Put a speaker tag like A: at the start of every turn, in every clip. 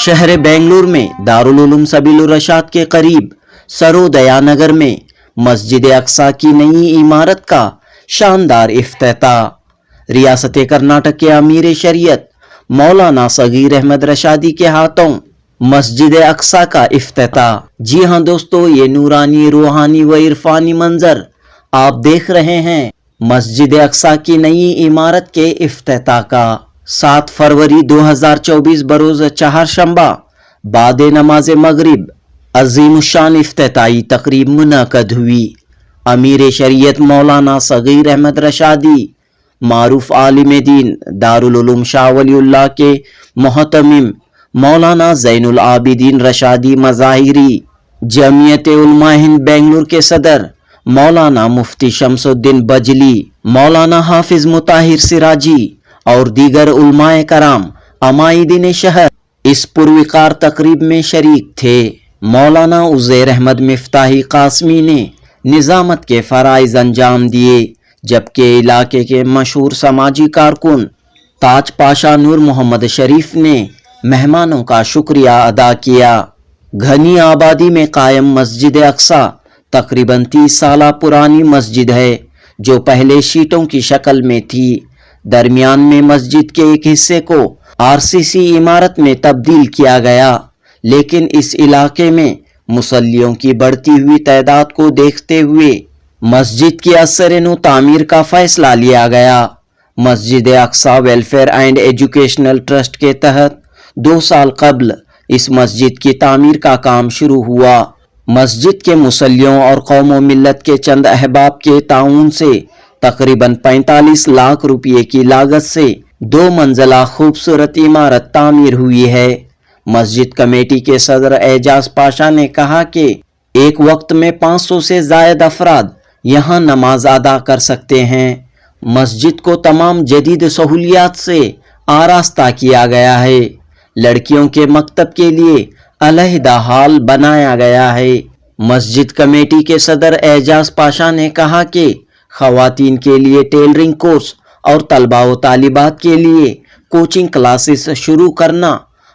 A: शहर बेंगलुरु में दारुल उलूम सबीलुर रशाद के करीब सरोदया नगर में मस्जिद अक्सा की नई इमारत का शानदार इफ्तिताह रियासत कर्नाटक के अमीर शरीयत मौलाना सगीर अहमद रशादी के हाथों मस्जिद अक्सा का इफ्तिताह। जी हाँ दोस्तों, ये नूरानी, रूहानी व इरफानी मंजर आप देख रहे हैं मस्जिद अक्सा की नई इमारत के इफ्तिताह का। 7 फरवरी 2024 बरोज चाहरशंबा बाद नमाज मगरिब अजीमुशान इफ्तिताई तकरीब मुनक़द हुई। अमीर शरीयत मौलाना सगीर अहमद रशादी, मारूफ आलिम दीन दारुल उलूम शाह वलीउल्लाह के मोहतमिम मौलाना ज़ैनुल आबिदीन रशादी मज़ाहिरी, जमीयत उलमा हिंद बेंगलुरु के सदर मौलाना मुफ्ती शमसुद्दीन बजली, मौलाना हाफिज मुताहिर सिराजी और दीगर उलमाए कराम अमाइदीन शहर इस पुरविकार तकरीब में शरीक थे। मौलाना उज़ैर अहमद मिफ्ताही कासमी ने निज़ामत के फ़राइज़ अंजाम दिए, जबकि इलाके के मशहूर समाजी कारकुन ताज पाशा नूर मोहम्मद शरीफ ने मेहमानों का शुक्रिया अदा किया। घनी आबादी में कायम मस्जिद अक्सा तकरीबन 30 साल पुरानी मस्जिद है, जो पहले शीटों की शक्ल में थी। दरमियान में मस्जिद के एक हिस्से को आरसीसी इमारत में तब्दील किया गया, लेकिन इस इलाके में मुसल्लियों की बढ़ती हुई तादाद को देखते हुए मस्जिद की असर-ए-नौ तामीर का फैसला लिया गया। Masjid Aqsa welfare and educational trust के तहत 2 साल कबल इस मस्जिद की तामीर का काम शुरू हुआ। मस्जिद के मुसल्लियों और कौम मिल्लत के चंद अहबाब के ताउन से तकरीबन 45 लाख रुपये की लागत से 2 मंजिला खूबसूरत इमारत तामीर हुई है। मस्जिद कमेटी के सदर एजाज पाशा ने कहा कि एक वक्त में 500 से ज़ायद अफराद यहाँ नमाज अदा कर सकते हैं। मस्जिद को तमाम जदीद सहूलियात से आरास्ता किया गया है। लड़कियों के मकतब के लिए अलहदा हाल बनाया गया है। मस्जिद कमेटी के सदर एजाज पाशा ने कहा कि ख़वातीन के लिए टेलरिंग कोर्स और तलबा व तालिबात के लिए कोचिंग क्लासेस शुरू करना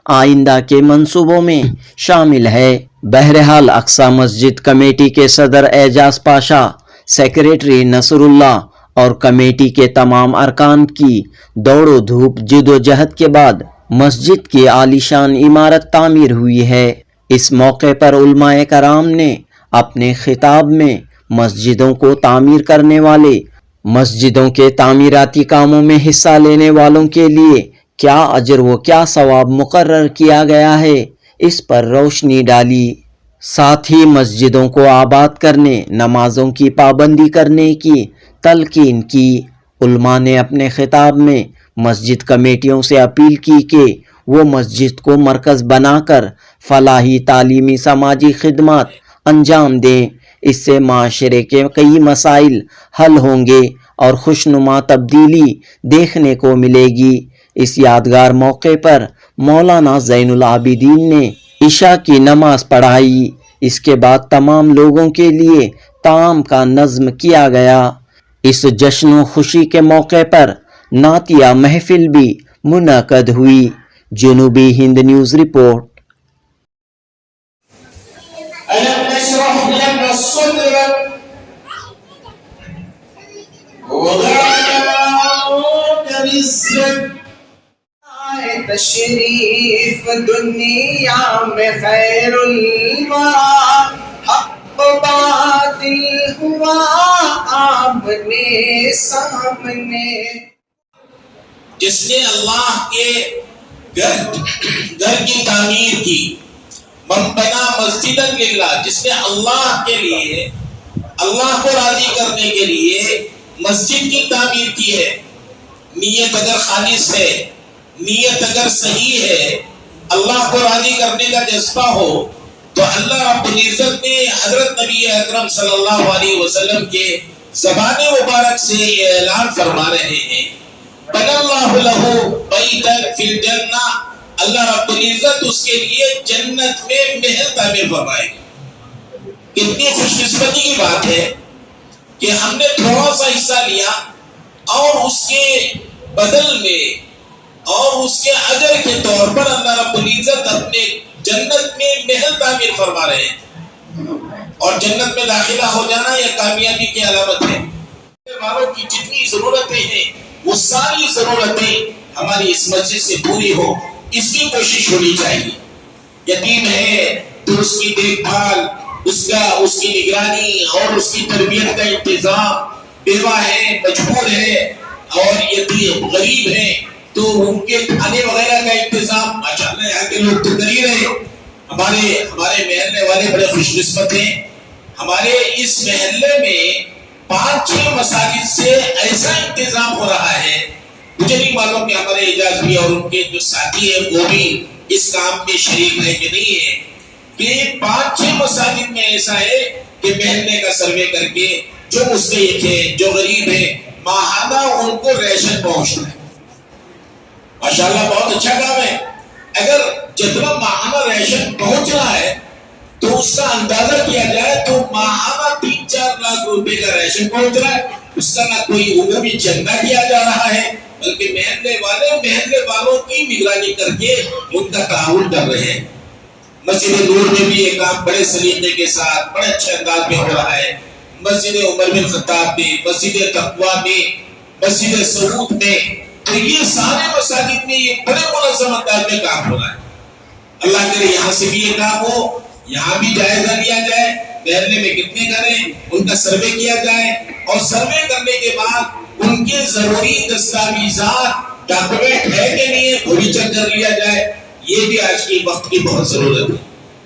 A: आइंदा के मंसूबों में शामिल है। बहरहाल अक्सा मस्जिद कमेटी के सदर एजाज पाशा, सेक्रेटरी नसरुल्लाह और कमेटी के तमाम अरकान की दौड़ो धूप जिदोजहद के बाद मस्जिद की आलीशान इमारत तामीर हुई है। इस मौके पर उलमाए कराम ने अपने खिताब में मस्जिदों को तामीर करने वाले, मस्जिदों के तामीराती कामों में हिस्सा लेने वालों के लिए क्या अजर व क्या सवाब मुकर्रर किया गया है, इस पर रोशनी डाली। साथ ही मस्जिदों को आबाद करने, नमाजों की पाबंदी करने की तलकीन की। उलमा ने अपने खिताब में मस्जिद कमेटियों से अपील की कि वो मस्जिद को मरकज़ बनाकर फलाही, तालीमी, समाजी खिदमत अंजाम दें। इससे माशरे के कई मसाइल हल होंगे और खुशनुमा तब्दीली देखने को मिलेगी। इस यादगार मौके पर मौलाना ज़ैनुल आबिदीन ने इशा की नमाज पढ़ाई। इसके बाद तमाम लोगों के लिए ताम का नज़्म किया गया। इस जश्न खुशी के मौके पर नातिया महफिल भी मुनक़द हुई। जनूबी हिंद न्यूज़ रिपोर्ट।
B: तशरीफ दुनिया में खैरुल वरा, हक़ बातिल हुआ आमने सामने।
C: जिसने अल्लाह के घर की तामीर की, मन बना मस्जिदन लिल्लाह, जिसने अल्लाह के लिए, अल्लाह को राजी करने के लिए मस्जिद की तामीर की है। नीयत अगर खालिस है, नीयत अगर सही है, अल्लाह को राजी करने का जज्बा हो, तो अल्लाह रब्बुल इज्जत ने हजरत नबी अकरम सल्लल्लाहु अलैहि वसल्लम के ज़बान मुबारक से ये ऐलान फरमा रहे हैं, बनल्लाहु लहू बैतन फिल जन्ना, अल्लाह रब्बुल इज्जत उसके लिए जन्नत में महल तामीर फरमाएगा। कितनी खुशकिस्मती की बात है कि हमने थोड़ा सा हिस्सा लिया और उसके बदल में اور اس کے اجر کے طور پر اللہ رب العزت اپنے جنت میں محل تعمیر فرما رہے ہیں، اور جنت میں داخلہ ہو جانا یہ کامیابی کی علامت ہے۔ والوں کی جتنی ضرورتیں ہیں وہ ساری ضرورتیں ہماری اس مسجد سے پوری ہو، اس کی کوشش ہونی چاہیے۔ یتیم ہے تو اس کی دیکھ بھال، اس کی نگرانی اور اس کی تربیت کا انتظام، بیوہ ہے، مجبور ہے اور یتیم غریب ہے تو ان کے کھانے وغیرہ کا انتظام، ماشاءاللہ یہاں کے لوگ تو کر ہی رہے۔ ہمارے محلے والے بڑے خوش قسمت ہیں، ہمارے اس محلے میں 5-6 مساجد سے ایسا انتظام ہو رہا ہے، مجھے نہیں معلوم کہ ہمارے اعجاز بھی اور ان کے جو ساتھی ہیں وہ بھی اس کام میں شریک ہے کہ نہیں ہے، کہ 5-6 مساجد میں ایسا ہے کہ محلے کا سروے کر کے جو مستحق ہے، جو غریب ہے، ماہانہ ان کو ریشن پہنچتا ہے۔ ماشاءاللہ بہت اچھا کام ہے۔ اگر جتنا ماہانہ ریشن پہنچ رہا ہے تو اس کا اندازہ کیا جائے تو ماہانہ 3-4 لاکھ روپے کا ریشن پہنچ رہا ہے، اس کا نہ کوئی عمومی چندہ کیا جا رہا ہے بلکہ محلے والوں کی نگرانی کر کے ان کا تعاون کر رہے ہیں۔ مسجد نور میں بھی یہ کام بڑے سلیقے کے ساتھ بڑے اچھے انداز میں ہو رہا ہے، مسجد عمر بن خطاب میں، مسجد تقویٰ میں، مسجد سعود میں، تو یہ سارے مساجد میں یہ بڑے منظم انداز میں کام ہو رہا ہے۔ اللہ کرے یہاں سے بھی یہ کام ہو، یہاں بھی جائزہ لیا جائے، محلے میں کتنے کریں ان کا سروے کیا جائے، اور سروے کرنے کے بعد ان کے ضروری دستاویزات ڈاکومنٹ ہے کہ نہیں ہے وہ بھی چیک کر لیا جائے۔ یہ بھی آج کی وقت کی بہت ضرورت ہے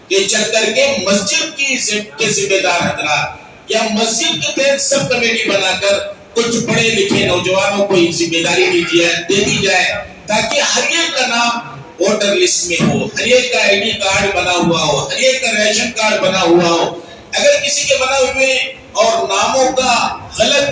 C: کہ چیک کر کے مسجد کے ذمہ دار حضرات یا مسجد کے تحت سب کمیٹی بنا کر کچھ پڑھے لکھے نوجوانوں کو ذمہ داری دے دی جائے تاکہ ہر ایک کا نام ووٹر لسٹ میں ہو، ہر ایک کا آئی ڈی کارڈ بنا ہوا ہو، ہر ایک کا ریشن کارڈ بنا ہوا ہو۔ اگر کسی کے بنا ہوئے اور ناموں کا غلط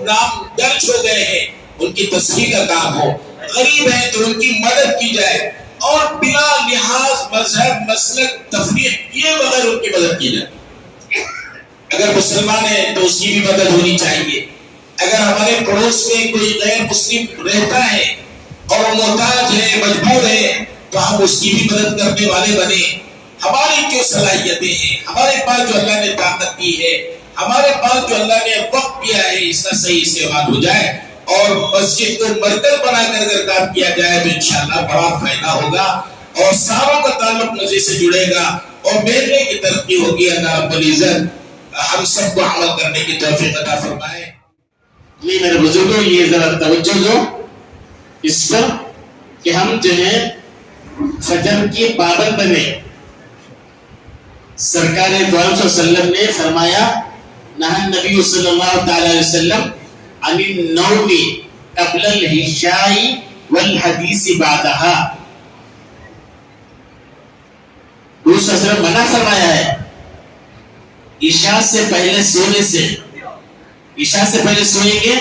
C: نام درج ہو گئے ہیں ان کی تصحیح کا کام ہو، غریب ہیں تو ان کی مدد کی جائے اور بلا لحاظ مذہب، مسلک، تفریق کیے بغیر ان کی مدد کی جائے۔ اگر مسلمان ہے تو اس کی بھی مدد ہونی چاہیے۔ اگر ہمارے پڑوس میں کوئی غیر مسلم رہتا ہے اور محتاج ہے، مجبور ہے، تو ہم اس کی بھی مدد کرنے والے بنے۔ ہماری جو صلاحیتیں ہیں، ہمارے پاس جو اللہ نے طاقت دی ہے، ہمارے پاس جو اللہ نے وقت دیا ہے، اس کا صحیح استعمال ہو جائے اور مسجد کو مرکز بنا کر اگر کام کیا جائے تو انشاءاللہ بڑا فائدہ ہوگا اور ساروں کا تعلق مسجد سے جڑے گا اور محلے کی ترقی ہوگی۔ اللہ رب العزت ہم سب کو عمل کرنے کی توفیق عطا فرمائے۔
D: نہیں میرے بزرگوں، یہ ذرا توجہ دو اس پر کہ ہم جو ہے فجر کی پابند بنے۔ سرکار دو عالم صلی اللہ علیہ وسلم نے فرمایا، نہى النبی صلی اللہ تعالی علیہ وسلم عن النوم قبل العشاء والحدیث بعدها۔ رسول صلی اللہ علیہ وسلم منع فرمایا ہے عشاء سے پہلے سونے سے۔ عشاء سے پہلے سوئیں گے،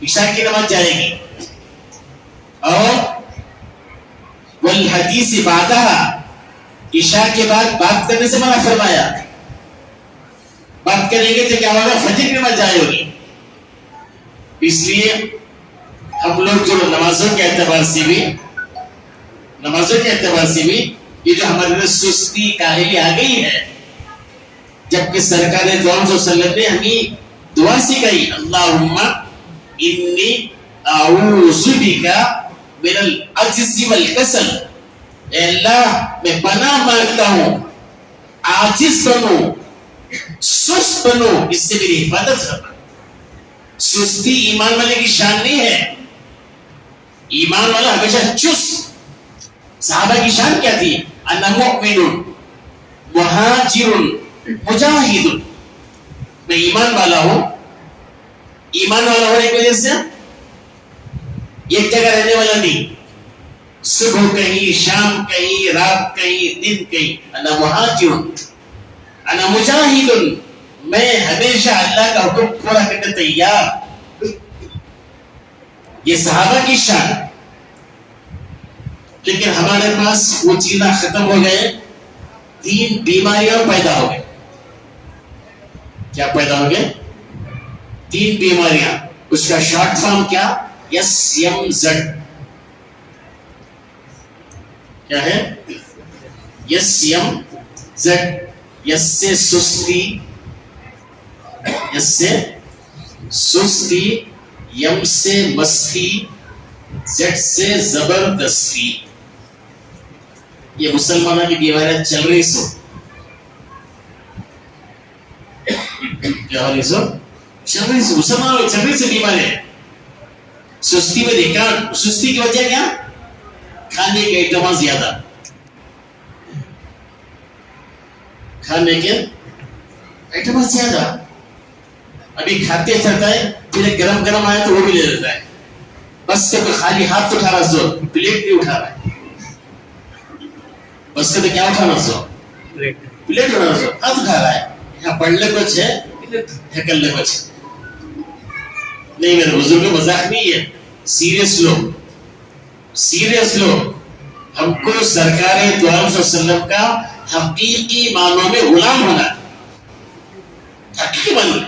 D: عشاء کی نماز جائے گی، اور والحدیث بعدها، عشاء کے بعد بات کرنے سے منع فرمایا۔ بات کریں گے تو کیا ہوگا؟ فجر کی نماز جائے ہوگی۔ اس لیے ہم لوگ جو نمازوں کے اعتبار سے بھی یہ جو ہمارے اندر سستی کاہلی آ گئی ہے، جبکہ سرکار دو عالم صلی اللہ علیہ وسلم نے ہمیں دعا سکھائی، اللہم انی اعوذ بک من العجز والکسل، اے اللہ میں پناہ مانگتا ہوں عاجز بنوں، سست بنو، اس سے میری حفاظت کرنا۔ سستی ایمان والے کی شان نہیں ہے، ایمان والا ہمیشہ چست۔ صحابہ کی شان کیا تھی؟ انا مؤمن مہاجر مجاہد، میں ایمان والا ہوں۔ ایمان والا ہونے کی وجہ سے ایک جگہ رہنے والا نہیں، صبح کہیں، شام کہیں، رات کہیں، دن کہیں۔ انا مہاجر انا مجاہد، میں ہمیشہ اللہ کا حکم پورا کرنے تیار۔ یہ صحابہ کی شان۔ لیکن ہمارے پاس وہ چیزیں ختم ہو گئے، 3 بیماریاں پیدا ہو گئے۔ کیا پیدا ہو گئے؟ 3 بیماریاں۔ اس کا شارٹ فارم کیا؟ SMZ۔ کیا ہے؟ یس یم زد. یس سے سستی، یس سے سستی، یم سے مستی، زد سے زبردستی. یہ مسلمانوں کی دیواریں چل رہی سو کیا ہو رہی سو چل رہی سو مسلمانوں کی چل رہی سے بیماریں. سستی میں دیکھا، سستی کی وجہ کیا؟ کھانے کے آئٹم زیادہ، کھانے کے آئٹم زیادہ. ابھی کھاتے چلتا ہے، پھر گرم گرم آیا تو وہ بھی لے لیتا ہے. بس سے کوئی خالی ہاتھ اٹھا رہا سو، پلیٹ نہیں اٹھا رہا ہے. بس سے تو کیا اٹھانا سو؟ پلیٹ اٹھانا سو، ہاتھ اٹھا رہا ہے. یہاں پڑھنے کچھ ہے، ڈھکلنے کچھ ہے. نہیں میرے بزرگ مذاق نہیں ہے، سیریس لو، سیریس لو. ہم کو سرکار دو عالم صلی اللہ علیہ وسلم کا حقیقی معنوں میں غلام ہونا، حقیقی معنوں.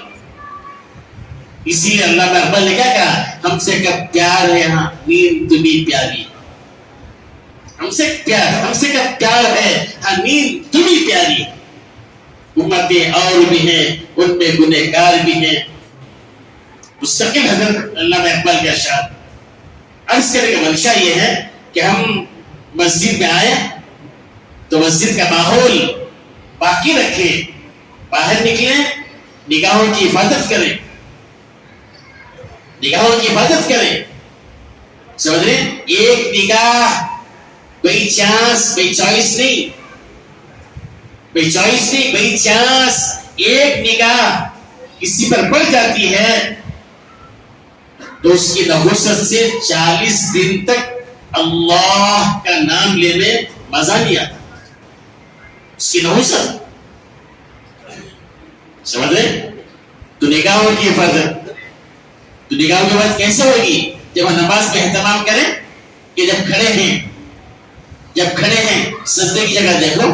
D: اسی لیے اللہ نے اقبال نے کیا کہا؟ ہم سے کب پیار ہے ہاں نیند تمہیں پیاری. ہم سے پیار، ہم سے کب پیار ہے ہاں نیند تمہیں پیاری. امتیں اور بھی ہیں، ان میں گنہگار بھی ہیں. مستقل حضرت علامہ اقبال کے اشعار. عرض کرنے کا منشا یہ ہے کہ ہم مسجد میں آئے تو مسجد کا ماحول باقی رکھیں، باہر نکلیں نگاہوں کی حفاظت کریں، نگاہوں کی حفاظت کریں. سمجھ رہے؟ ایک نگاہ بائی چانس، بائی چوائس نہیں، بائی چوائس نہیں، بائی چانس ایک نگاہ کسی پر پڑ جاتی ہے تو اس کی نحوست سے 40 دن تک اللہ کا نام لینے مزہ نہیں آتا. اس کی نحوست سمجھ رہے؟ تو نگاہوں کی حفاظت، تو نگاہوں کی حفاظت کیسے ہوگی؟ جب ہم نماز میں اہتمام کریں کہ جب کھڑے ہیں، جب کھڑے ہیں سجدے کی جگہ دیکھ لو،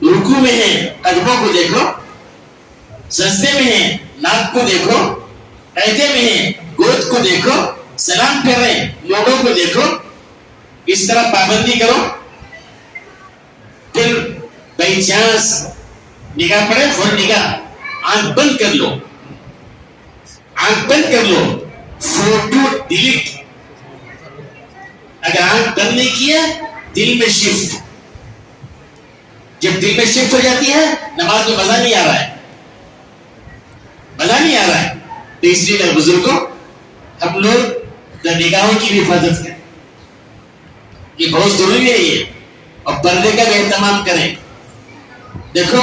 D: رکوع میں ہیں قدموں کو دیکھو، سجدے میں ہیں ناک کو دیکھو، قیدے میں ہیں گود کو دیکھو، سلام کر رہے ہیں لوگوں کو دیکھو. اس طرح پابندی کرو. پھر بائی چانس نگاہ پڑے، فوراً نگاہ آنکھ بند کر لو، آنکھ بند کر لو، فوٹو ڈیلیٹ. اگر آنکھ بند نہیں کیا دل میں شفٹ، جب دل میں شفٹ ہو جاتی ہے نماز میں مزہ نہیں آ رہا ہے، مزہ نہیں آ رہا ہے. تو اس لیے میرے بزرگوں ہم لوگ نگاہوں کی بھی حفاظت کریں، یہ بہت ضروری ہے. یہ اور پردے کا بھی اہتمام کریں. دیکھو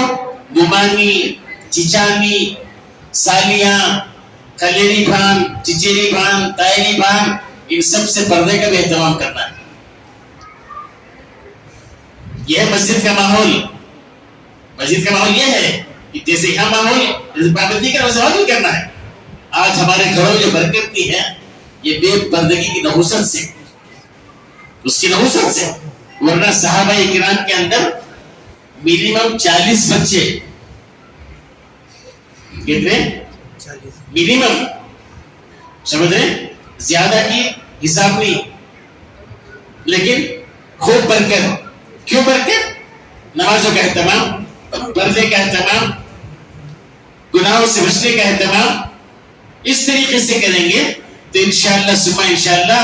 D: گمانی، چچانی، سالیاں، کلیری بھان، چچیری بھان، تائری بھان، ان سب سے پردے کا بھی اہتمام کرنا ہے. یہ ہے مسجد کا ماحول. مسجد کا ماحول یہ ہے کہ جیسے یہاں ماحول جیسے پابندی کا ویسے بھی کرنا ہے. آج ہمارے گھروں میں جو برکت کی ہے یہ بے پردگی کی نحوست سے، اس کی نحوست سے. ورنہ صحابہ کرام کے اندر منیمم 40 بچے، کتنے؟ منیمم. سمجھ رہے؟ زیادہ کی حساب نہیں، لیکن خوب برکت. کیوں برکت؟ نمازوں کا اہتمام، پردے کا اہتمام، گناہوں سے بچنے کا اہتمام. اس طریقے سے کریں گے تو انشاءاللہ ثم انشاءاللہ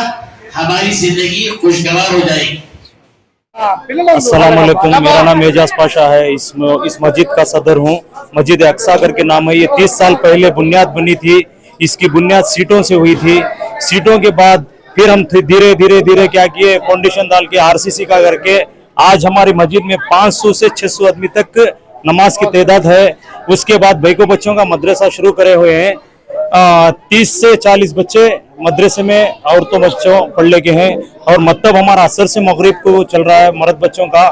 D: ہماری زندگی خوشگوار ہو جائے گی.
E: السلام علیکم، میرا نام اعجاز پاشا ہے. اس مسجد کا صدر ہوں. مسجد اقصیٰ کر کے نام ہے. یہ 30 سال پہلے بنیاد بنی تھی. اس کی بنیاد سیٹوں سے ہوئی تھی. سیٹوں کے بعد پھر ہم دھیرے کیا کیے، فاؤنڈیشن ڈال کے RCC کا کر کے آج ہماری مسجد میں 500 سے 600 آدمی تک نماز کی تعداد ہے. اس کے بعد بھائی کو بچوں کا مدرسہ شروع کرے ہوئے ہیں. 30 سے 40 بچے مدرسے میں عورتوں بچوں پڑھنے کے ہیں. اور مکتب ہمارا عصر سے مغرب کو چل رہا ہے. مرد بچوں کا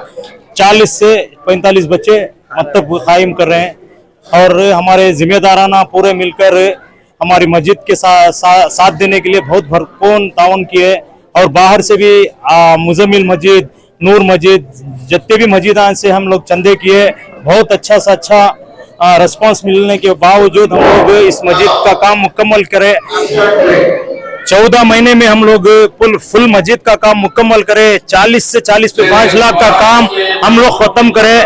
E: 40 سے 45 بچے مکتب قائم کر رہے ہیں. اور ہمارے ذمہ دارانہ پورے مل کر ہماری مسجد کے ساتھ دینے کے لیے بہت بھرپور تعاون کیے. اور باہر سے بھی مزمل مسجد، نور مسجد، جتنے بھی مسجدان سے ہم لوگ چندے کیے. بہت اچھا سا اچھا رسپانس ملنے کے باوجود ہم لوگ اس مسجد کا کام مکمل کرے. 14 महीने में हम लोग फुल मस्जिद का काम मुकम्मल करें, 40 से 5 लाख का काम हम लोग खत्म करें।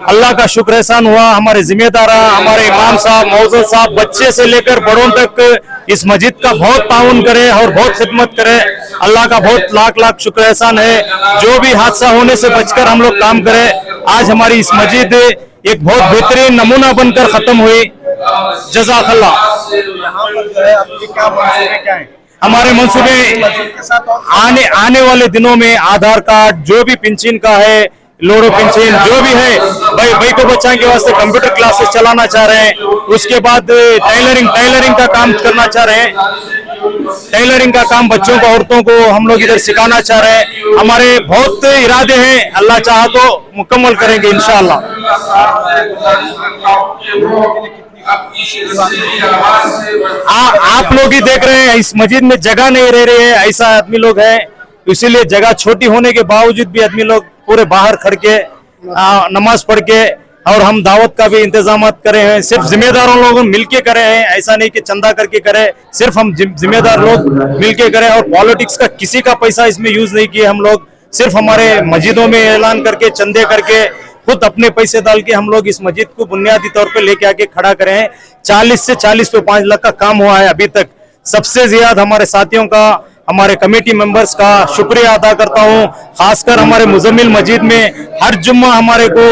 E: अल्लाह का शुक्र एहसान हुआ, हमारे जिम्मेदार, हमारे इमाम साहब, मौजूद साहब, बच्चे से लेकर बड़ों तक इस मस्जिद का बहुत ताउन करें और बहुत खिदमत करें। अल्लाह का बहुत लाख शुक्र एहसान है। जो भी हादसा होने से बचकर हम लोग काम करें। आज हमारी इस मस्जिद एक बहुत बेहतरीन नमूना बनकर खत्म हुई। जज़ाकल्लाह। हमारे मंसूबे आने वाले दिनों में आधार कार्ड, जो भी पेंशन का है, लोड़ो पेंशन जो भी है, भाई को बच्चों के वास्ते कंप्यूटर क्लासेस चलाना चाह रहे हैं। उसके बाद टेलरिंग का काम करना चाह रहे हैं। टेलरिंग का काम बच्चों को, औरतों को हम लोग इधर सिखाना चाह रहे हैं। हमारे बहुत इरादे हैं, अल्लाह चाहा तो मुकम्मल करेंगे इंशाअल्लाह। आप लोग ही देख रहे हैं, इस मस्जिद में जगह नहीं रह रही है, ऐसा आदमी लोग है, इसीलिए जगह छोटी होने के बावजूद भी आदमी लोग पूरे बाहर खड़ के नमाज पढ़ के, और हम दावत का भी इंतजाम करे हैं। सिर्फ जिम्मेदारों लोग मिलके करे हैं, ऐसा नहीं कि चंदा करके करे, सिर्फ हम जिम्मेदार लोग मिलके करें। और पॉलिटिक्स का किसी का पैसा इसमें यूज नहीं किए हम लोग, सिर्फ हमारे मस्जिदों में ऐलान करके, चंदे करके, खुद अपने पैसे डाल के हम लोग इस मस्जिद को बुनियादी तौर पे लेके आके खड़ा करे हैं। 40 से 5 लाख का काम हुआ है अभी तक। सबसे ज्यादा हमारे साथियों का, हमारे कमेटी मेंबर्स का शुक्रिया अदा करता हूं। खासकर हमारे मुजम्मिल मस्जिद में हर जुम्मा हमारे को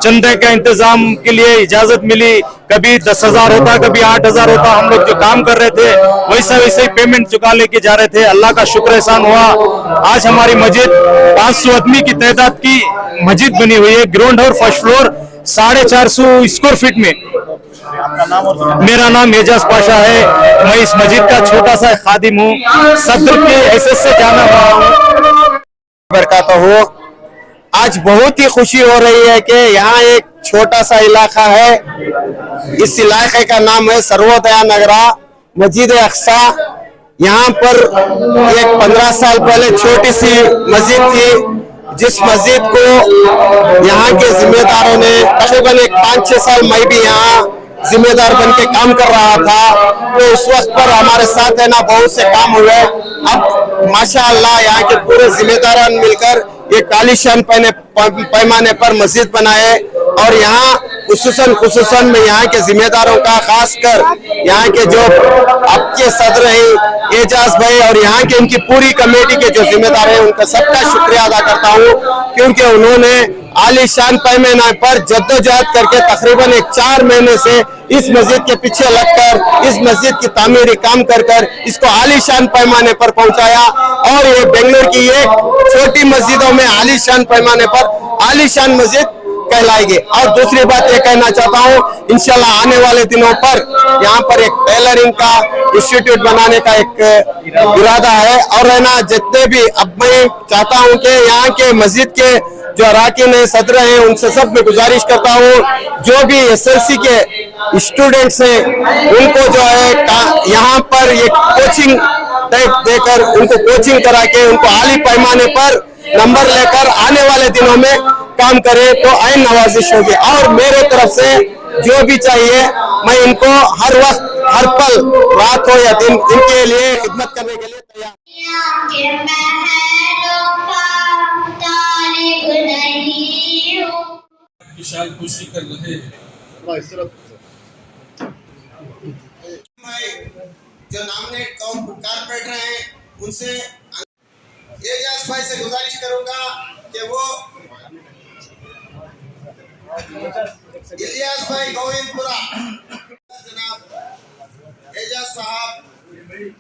E: चंदे का इंतजाम के लिए इजाजत मिली। कभी 10,000 होता, कभी 8,000 होता। हम लोग जो काम कर रहे थे वैसा वैसे ही पेमेंट चुका लेके जा रहे थे। अल्लाह का शुक्र एहसान हुआ, आज हमारी मस्जिद 500 आदमी की तादाद की मस्जिद बनी हुई है। ग्राउंड और फर्स्ट फ्लोर 450 स्क्वायर फीट में। मेरा नाम एजाज पाशा है, मैं इस मस्जिद का छोटा सा खादिम हूँ, सदर के हैसियत से जाना हुआ हूँ।
F: बरकाता हो। आज बहुत ही खुशी हो रही है कि यहाँ एक छोटा सा इलाका है, इस इलाके का नाम है सर्वोदया नगरा मस्जिद अक्सा। यहाँ पर एक 15 साल पहले छोटी सी मस्जिद थी, जिस मस्जिद को यहाँ के जिम्मेदारों ने तकरीबन 5-6 साल मैं भी यहाँ जिम्मेदार बन के काम कर रहा था, तो उस वक्त पर हमारे साथ है ना बहुत से काम हुए। अब माशाअल्लाह यहाँ के पूरे जिम्मेदार मिलकर एक आलीशान पैमाने पर मस्जिद बनाए। और यहाँ खुसूसन में यहाँ के जिम्मेदारों का, खासकर यहाँ के जो आपके सदर हैं एजाज भाई और यहाँ के इनकी पूरी कमेटी के जो जिम्मेदार हैं, उनका सबका शुक्रिया अदा करता हूँ, क्योंकि उन्होंने आलीशान पैमाने पर जद्दोजहद करके तकरीबन 4 महीने से इस मस्जिद के पीछे लगकर इस मस्जिद की तामीरी काम कर इसको आलीशान पैमाने पर पहुंचाया। और ये बेंगलुरु की एक छोटी मस्जिदों में आलीशान पैमाने पर आलीशान मस्जिद कहलाएगी। और दूसरी बात ये कहना चाहता हूँ, इंशाल्लाह आने वाले दिनों पर यहाँ पर एक टेलरिंग का इंस्टीट्यूट बनाने का एक इरादा है। और है ना, जितने भी, अब मैं चाहता हूँ कि यहाँ के मस्जिद के जो अराकीन है, सदर हैं, उनसे सब मैं गुजारिश करता हूँ, जो भी SSC के स्टूडेंट्स हैं उनको जो है यहाँ पर एक कोचिंग टाइप देकर उनको कोचिंग करा के उनको आली पैमाने पर नंबर लेकर आने वाले दिनों में काम करे तो आइन नवाजिश होगी। और मेरे तरफ से जो भी चाहिए मैं इनको हर वक्त, हर पल, रात हो या दिन, इनके लिए खिदमत करने के लिए तैयार।
C: विशाल खुशी कर रहे हैं।
F: जो नॉमिनेट कारपोरेटर हैं उनसे एजाज भाई से गुजारिश करूंगा कि वो इलियास भाई गोविंदपुरा, जनाब एजाज साहब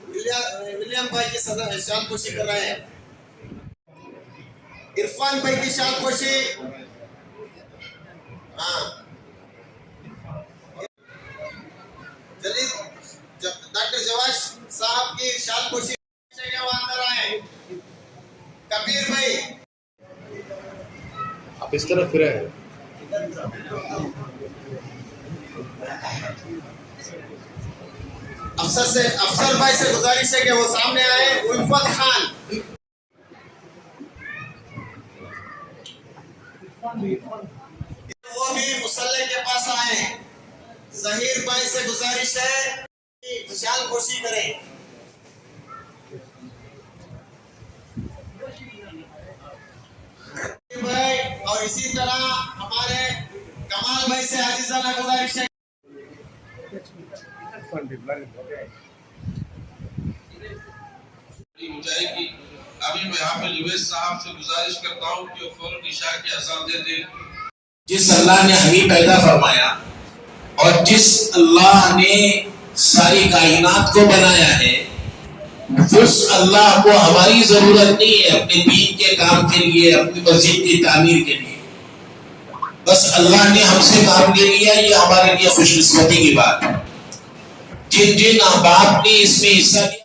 F: विलियम भाई की सदर शालपोशी कर रहे हैं। इरफान भाई की शालपोशी, डॉक्टर जवाश साहब की शालपोशी अंदर आए। कबीर भाई
G: आप इस तरफ फिरे हैं।
F: अफसर भाई से गुजारिश है कि वो सामने आए। उल्फत खान, वो भी मुसल्ले के पास आए। जहीर भाई से गुजारिश है कि शाल पोशी करें।
D: اور اسی طرح ہمارے کمال بھائی سے عاجزانہ گزارش ہے
G: ہو جائے گی. ابھی میں حافظ اویس صاحب سے گزارش کرتا ہوں کہ وہ فوراً عشاء کی اذان دے دیں.
C: جس اللہ نے ہمیں پیدا فرمایا اور جس اللہ نے ساری کائنات کو بنایا ہے، اس اللہ کو ہماری ضرورت نہیں ہے اپنے دین کے کام کے لیے، اپنی مسجد کی تعمیر کے لیے. بس اللہ نے ہم سے کام لے لیا، یہ ہمارے لیے خوش قسمتی کی بات ہے. جن جن احباب نے اس میں حصہ لیا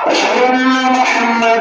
B: أشهد أن محمدا